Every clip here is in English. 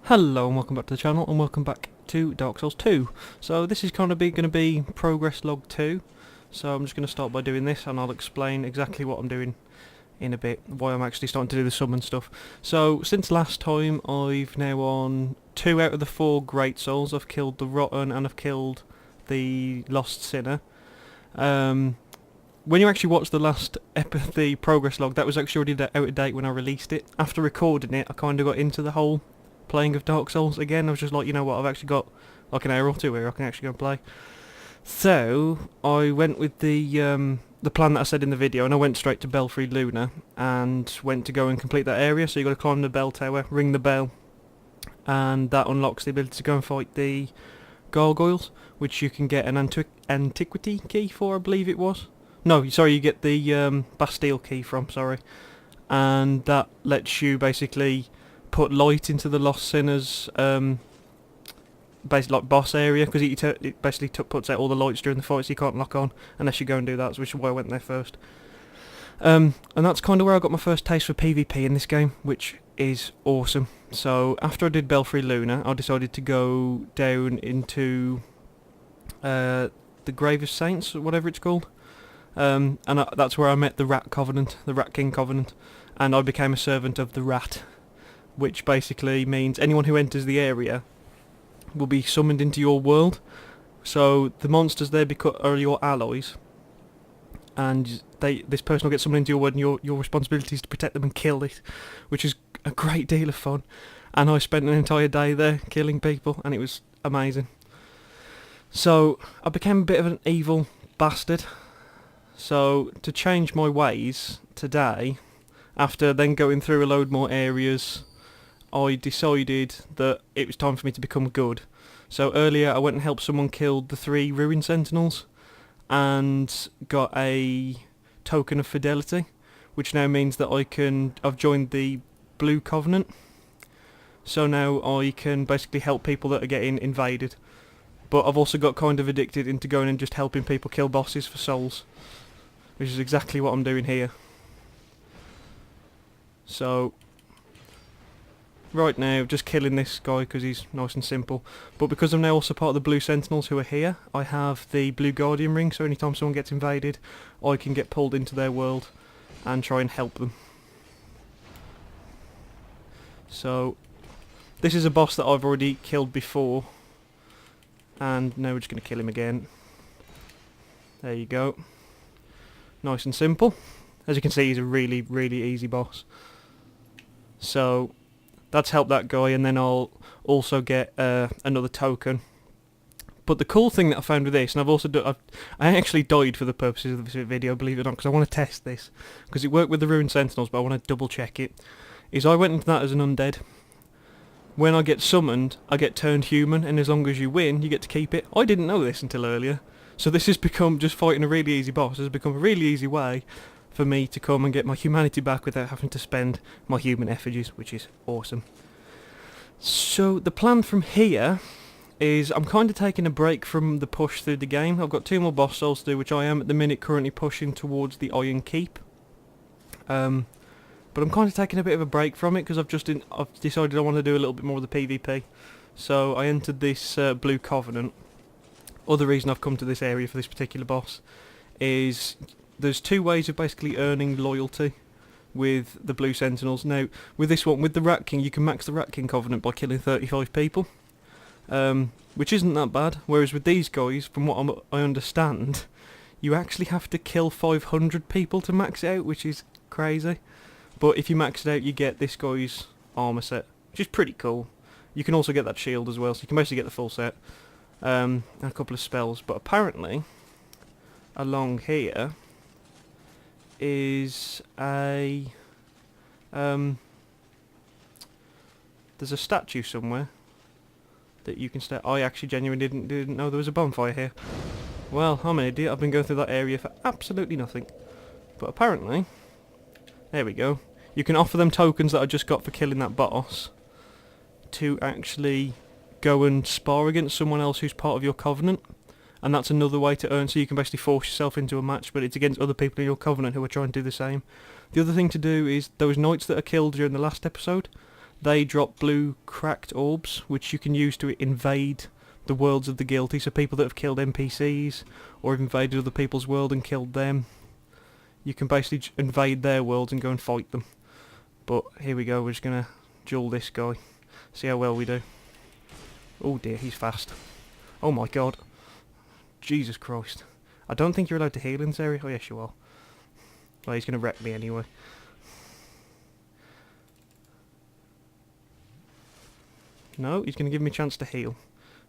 Hello and welcome back to the channel and welcome back to Dark Souls 2. So this is kind of going to be progress log 2. So I'm just going to start by doing this and I'll explain exactly what I'm doing in a bit, why I'm actually starting to do the summon stuff. So since last time I've now on 2 out of the 4 Great Souls. I've killed the Rotten and I've killed the Lost Sinner. When you actually watch the last the progress log, that was actually already out of date when I released it. After recording it I kind of got into the whole playing of Dark Souls again. I was just like, you know what, I've actually got like an hour or two here I can actually go and play. So I went with the plan that I said in the video, and I went straight to Belfry Luna and went to go and complete that area. So you got to climb the bell tower, ring the bell, and that unlocks the ability to go and fight the gargoyles, which you can get an antiquity key for, I believe it was. No, sorry, you get the Bastille key from, sorry. And that lets you basically put light into the Lost Sinner's basically like boss area, because it basically puts out all the lights during the fight, so you can't lock on unless you go and do that, which is why I went there first. And that's kind of where I got my first taste for PvP in this game, which is awesome. So after I did Belfry Luna, I decided to go down into the Grave of Saints, or whatever it's called. And that's where I met the Rat Covenant, the Rat King Covenant, and I became a servant of the Rat, which basically means anyone who enters the area will be summoned into your world. So the monsters there are your allies, and this person will get summoned into your world, and your responsibility is to protect them and kill it, which is a great deal of fun. And I spent an entire day there killing people, and it was amazing. So I became a bit of an evil bastard. So to change my ways today, after then going through a load more areas, I decided that it was time for me to become good. So earlier I went and helped someone kill the 3 Ruin Sentinels and got a token of fidelity, which now means that I've joined the Blue Covenant. So now I can basically help people that are getting invaded. But I've also got kind of addicted into going and just helping people kill bosses for souls, which is exactly what I'm doing here. So right now, just killing this guy because he's nice and simple. But because I'm now also part of the Blue Sentinels who are here, I have the Blue Guardian ring, so anytime someone gets invaded, I can get pulled into their world and try and help them. So this is a boss that I've already killed before, and now we're just going to kill him again. There you go. Nice and simple. As you can see, he's a really, really easy boss. So that's helped that guy, and then I'll also get another token. But the cool thing that I found with this, and I actually died for the purposes of this video, believe it or not, because I want to test this, because it worked with the Ruined Sentinels, but I want to double check it, is I went into that as an undead. When I get summoned, I get turned human, and as long as you win, you get to keep it. I didn't know this until earlier, so this has become, just fighting a really easy boss, has become a really easy way for me to come and get my humanity back without having to spend my human effigies, which is awesome. So the plan from here is I'm kind of taking a break from the push through the game. I've got 2 more boss souls to do, which I am at the minute currently pushing towards the Iron Keep. But I'm kind of taking a bit of a break from it because I've decided I want to do a little bit more of the PvP. So I entered this Blue Covenant. Other reason I've come to this area for this particular boss is there's 2 ways of basically earning loyalty with the Blue Sentinels. Now, with this one, with the Rat King, you can max the Rat King Covenant by killing 35 people, which isn't that bad. Whereas with these guys, from what I understand, you actually have to kill 500 people to max it out, which is crazy. But if you max it out, you get this guy's armour set, which is pretty cool. You can also get that shield as well, so you can basically get the full set, and a couple of spells. But apparently, along here is there's a statue somewhere that you can stay. I actually genuinely didn't know there was a bonfire here. Well, I'm an idiot. I've been going through that area for absolutely nothing. But apparently, there we go. You can offer them tokens that I just got for killing that boss to actually go and spar against someone else who's part of your covenant. And that's another way to earn, so you can basically force yourself into a match, but it's against other people in your covenant who are trying to do the same. The other thing to do is those knights that are killed during the last episode, they drop blue cracked orbs, which you can use to invade the worlds of the guilty, so people that have killed NPCs, or have invaded other people's world and killed them, you can basically invade their worlds and go and fight them. But here we go, we're just going to duel this guy, see how well we do. Oh dear, he's fast. Oh my god. Jesus Christ. I don't think you're allowed to heal in this area. Oh yes you are. Well, he's going to wreck me anyway. No, he's going to give me a chance to heal.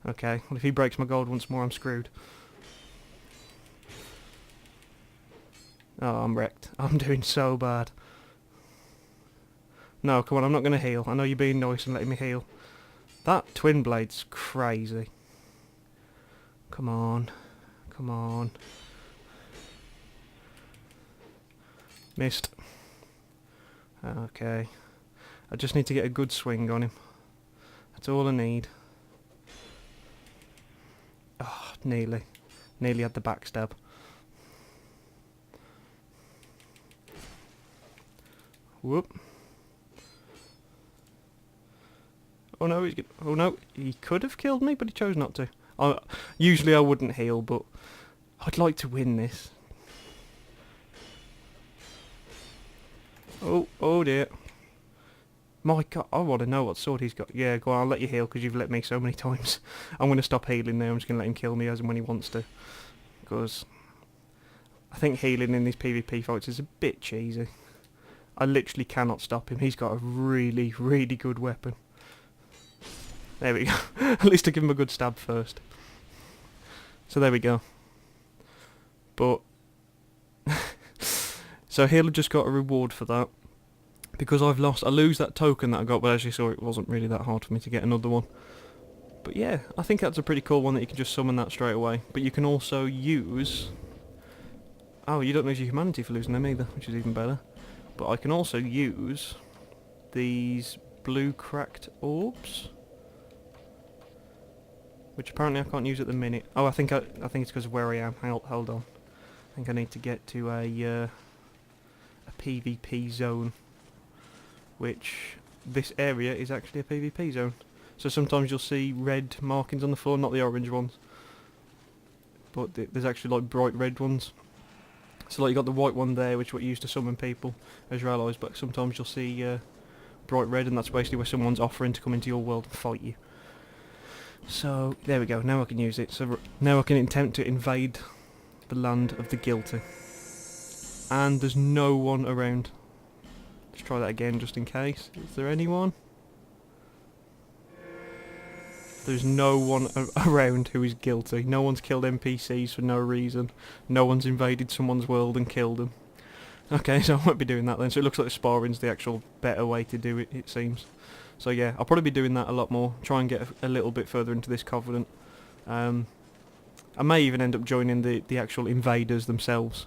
Okay, well if he breaks my gold once more, I'm screwed. Oh, I'm wrecked. I'm doing so bad. No, come on, I'm not going to heal. I know you're being nice and letting me heal. That twin blade's crazy. Come on. Come on. Missed. Okay. I just need to get a good swing on him. That's all I need. Oh, nearly. Nearly had the backstab. Whoop. Oh no, oh no, he could have killed me, but he chose not to. Usually I wouldn't heal, but I'd like to win this. Oh dear. My god, I want to know what sword he's got. Yeah, go on, I'll let you heal because you've let me so many times. I'm going to stop healing now, I'm just going to let him kill me as and when he wants to. Because I think healing in these PvP fights is a bit cheesy. I literally cannot stop him, he's got a really, really good weapon. There we go. At least I give him a good stab first. So there we go. But so he'll have just got a reward for that. Because I've lost, I lose that token that I got, but as you saw it wasn't really that hard for me to get another one. But yeah, I think that's a pretty cool one that you can just summon that straight away. But you can also use... Oh, you don't lose your humanity for losing them either, which is even better. But I can also use these blue cracked orbs, which apparently I can't use at the minute. Oh, I think it's because of where I am. Hold on. I think I need to get to a PvP zone, which this area is actually a PvP zone. So sometimes you'll see red markings on the floor, not the orange ones, but there's actually like bright red ones. So like you got the white one there, which is what you use to summon people as your allies, but sometimes you'll see bright red, and that's basically where someone's offering to come into your world and fight you. So there we go, now I can use it. So now I can attempt to invade the land of the guilty. And there's no one around. Let's try that again just in case. Is there anyone? There's no one around who is guilty. No one's killed NPCs for no reason. No one's invaded someone's world and killed them. Okay, so I won't be doing that then. So it looks like sparring's the actual better way to do it, it seems. So yeah, I'll probably be doing that a lot more. Try and get a little bit further into this Covenant. I may even end up joining the actual invaders themselves.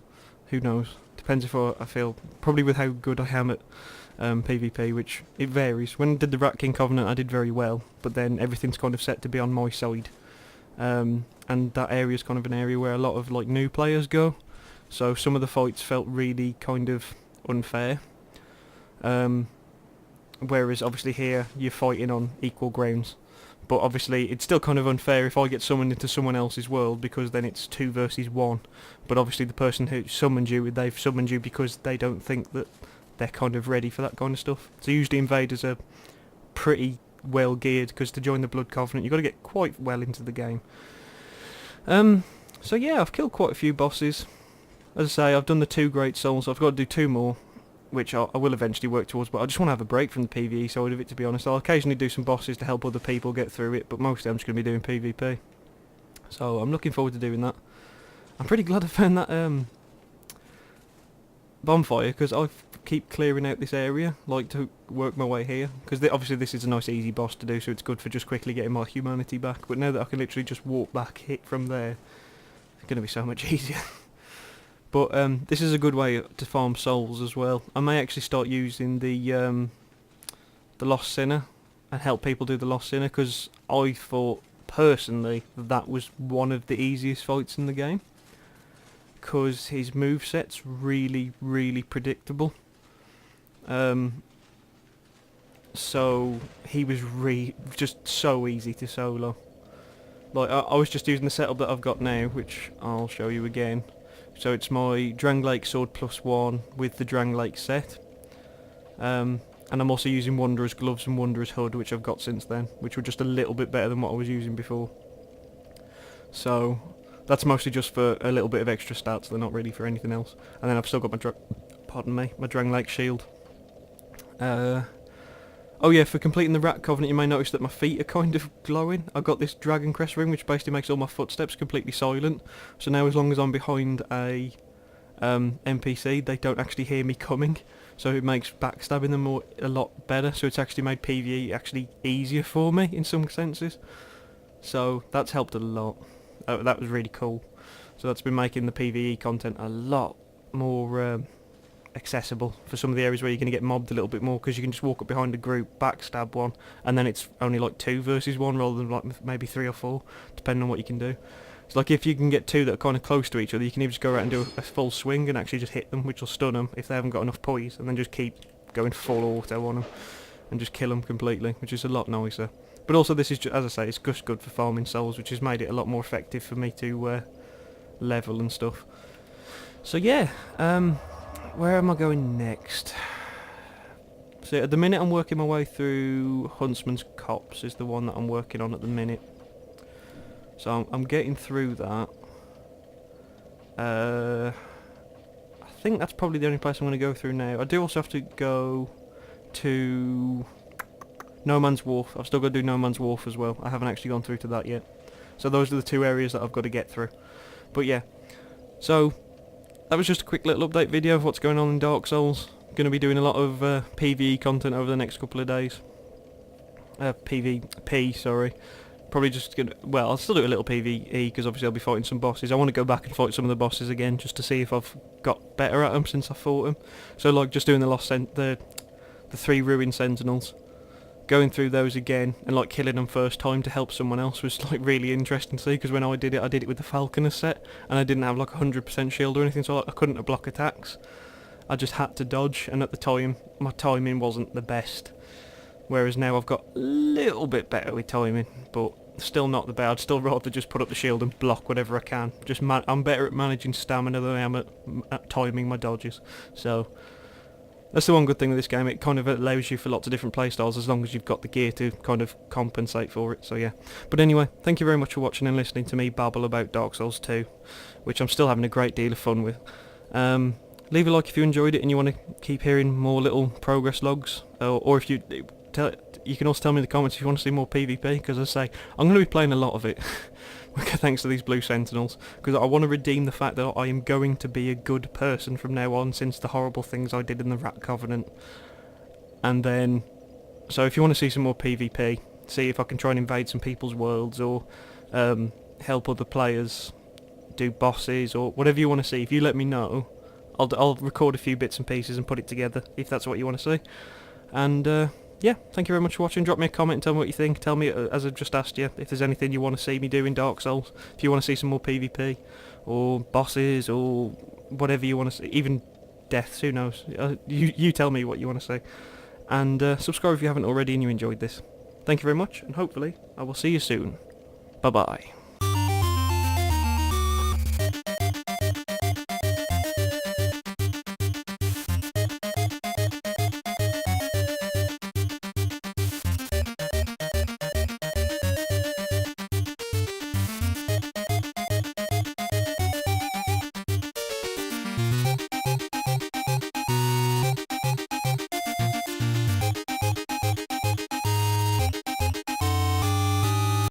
Who knows? Depends if I feel... Probably with how good I am at PvP, which it varies. When I did the Rat King Covenant I did very well, but then everything's kind of set to be on my side. And that area's kind of an area where a lot of like new players go. So some of the fights felt really kind of unfair. Whereas obviously here you're fighting on equal grounds. But obviously it's still kind of unfair if I get summoned into someone else's world, because then it's 2 versus 1. But obviously the person who summoned you, they've summoned you because they don't think that they're kind of ready for that kind of stuff. So usually invaders are pretty well geared, because to join the Blood Covenant you've got to get quite well into the game. So yeah, I've killed quite a few bosses. As I say, I've done the 2 Great Souls, so I've got to do 2 more, which I will eventually work towards, but I just want to have a break from the PvE side of it, to be honest. I'll occasionally do some bosses to help other people get through it, but mostly I'm just going to be doing PvP. So I'm looking forward to doing that. I'm pretty glad I found that bonfire, because I keep clearing out this area, like to work my way here, because obviously this is a nice easy boss to do, so it's good for just quickly getting my humanity back, but now that I can literally just walk back, hit from there, it's going to be so much easier. But this is a good way to farm souls as well. I may actually start using the Lost Sinner and help people do the Lost Sinner, because I thought personally that was one of the easiest fights in the game, because his moveset's really, really predictable. So so he was just so easy to solo. Like, I was just using the setup that I've got now, which I'll show you again. So it's my Dranglake Sword +1 with the Dranglake set. And I'm also using Wanderer's Gloves and Wanderer's Hood, which I've got since then, which were just a little bit better than what I was using before. So that's mostly just for a little bit of extra stats, they're not really for anything else. And then I've still got my Dranglake Shield. Oh yeah, for completing the Rat Covenant you may notice that my feet are kind of glowing. I've got this Dragon Crest ring which basically makes all my footsteps completely silent. So now as long as I'm behind a NPC they don't actually hear me coming. So it makes backstabbing them a lot better. So it's actually made PvE actually easier for me in some senses. So that's helped a lot. That was really cool. So that's been making the PvE content a lot more accessible for some of the areas where you're going to get mobbed a little bit more, because you can just walk up behind a group, backstab one, and then it's only like 2 versus 1 rather than like maybe 3 or 4, depending on what you can do. It's like if you can get 2 that are kind of close to each other, you can either just go around and do a full swing and actually just hit them, which will stun them if they haven't got enough poise, and then just keep going full auto on them and just kill them completely, which is a lot nicer. But also this is, as I say, it's just good for farming souls, which has made it a lot more effective for me to level and stuff. So yeah, where am I going next? So at the minute I'm working my way through Huntsman's Copse is the one that I'm working on at the minute. So I'm getting through that. I think that's probably the only place I'm going to go through now. I do also have to go to No Man's Wharf. I've still got to do No Man's Wharf as well. I haven't actually gone through to that yet. So those are the 2 areas that I've got to get through. But yeah, so that was just a quick little update video of what's going on in Dark Souls. Going to be doing a lot of PvE content over the next couple of days. PvP, sorry. Probably just gonna, well, I'll still do a little PvE because obviously I'll be fighting some bosses. I want to go back and fight some of the bosses again just to see if I've got better at them since I fought them. So like just doing the 3 Ruined Sentinels, going through those again and like killing them first time to help someone else was like really interesting to see, because when I did it with the Falconer set and I didn't have like 100% shield or anything, so like, I couldn't block attacks. I just had to dodge, and at the time my timing wasn't the best. Whereas now I've got a little bit better with timing, but still not the best. I'd still rather just put up the shield and block whatever I can. I'm better at managing stamina than I am at timing my dodges. So that's the one good thing with this game. It kind of allows you for lots of different playstyles as long as you've got the gear to kind of compensate for it. So yeah. But anyway, thank you very much for watching and listening to me babble about Dark Souls 2, which I'm still having a great deal of fun with. Leave a like if you enjoyed it and you want to keep hearing more little progress logs, or if you can also tell me in the comments if you want to see more PvP, because as I say, I'm going to be playing a lot of it thanks to these blue sentinels, because I want to redeem the fact that I am going to be a good person from now on since the horrible things I did in the Rat Covenant. And then, so if you want to see some more PvP, see if I can try and invade some people's worlds, or help other players do bosses, or whatever you want to see, if you let me know, I'll record a few bits and pieces and put it together if that's what you want to see. And yeah, thank you very much for watching. Drop me a comment and tell me what you think. Tell me, as I've just asked you, if there's anything you want to see me do in Dark Souls. If you want to see some more PvP, or bosses, or whatever you want to see. Even deaths, who knows. You tell me what you want to see. And subscribe if you haven't already and you enjoyed this. Thank you very much, and hopefully I will see you soon. Bye-bye.